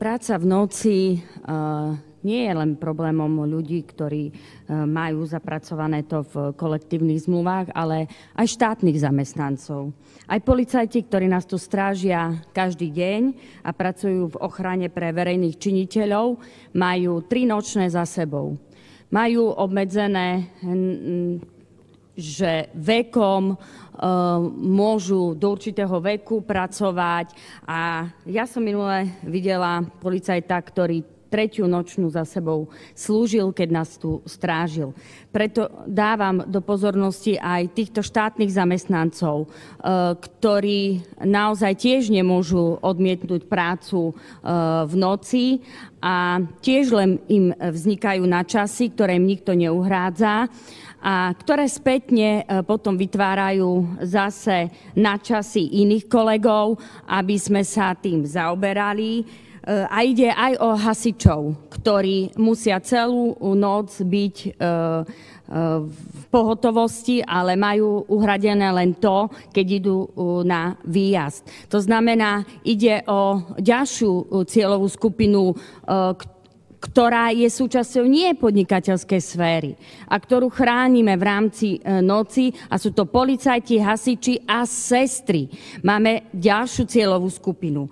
Práca v noci nie je len problémom ľudí, ktorí majú zapracované to v kolektívnych zmluvách, ale aj štátnych zamestnancov. Aj policajti, ktorí nás tu strážia každý deň a pracujú v ochrane pre verejných činiteľov, majú 3 nočné za sebou. Majú obmedzené, že vekom môžu do určitého veku pracovať. A ja som minule videla policajta, ktorý 3. nočnú za sebou slúžil, keď nás tu strážil. Preto dávam do pozornosti aj týchto štátnych zamestnancov, ktorí naozaj tiež nemôžu odmietnúť prácu v noci a tiež len im vznikajú nadčasy, ktoré im nikto neuhrádza a ktoré spätne potom vytvárajú zase nadčasy iných kolegov, aby sme sa tým zaoberali. A ide aj o hasičov, ktorí musia celú noc byť v pohotovosti, ale majú uhradené len to, keď idú na výjazd. To znamená, ide o ďalšiu cieľovú skupinu, ktorá je súčasťou nie podnikateľskej sféry a ktorú chránime v rámci noci a sú to policajti, hasiči a sestry. Máme ďalšiu cieľovú skupinu.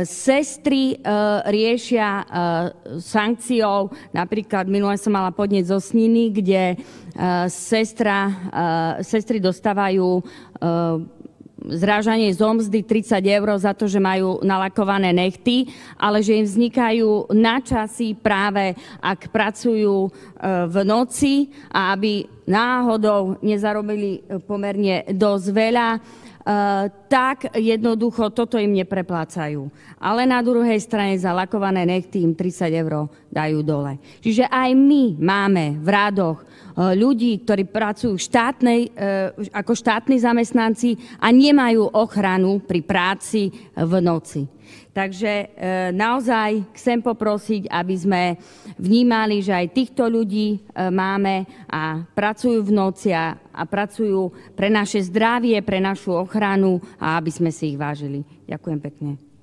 Sestry riešia sankciou, napríklad minule som mala podnet zo Sniny, kde sestry dostávajú zrážanie zo mzdy 30 eur za to, že majú nalakované nechty, ale že im vznikajú nadčasy práve ak pracujú v noci a aby náhodou nezarobili pomerne dosť veľa, tak jednoducho toto im nepreplácajú. Ale na druhej strane za lakované nechty im 30 eur dajú dole. Čiže aj my máme v rádoch ľudí, ktorí pracujú ako štátni zamestnanci a nemajú ochranu pri práci v noci. Takže naozaj chcem poprosiť, aby sme vnímali, že aj týchto ľudí máme a pracujú v noci a pracujú pre naše zdravie, pre našu ochranu a aby sme si ich vážili. Ďakujem pekne.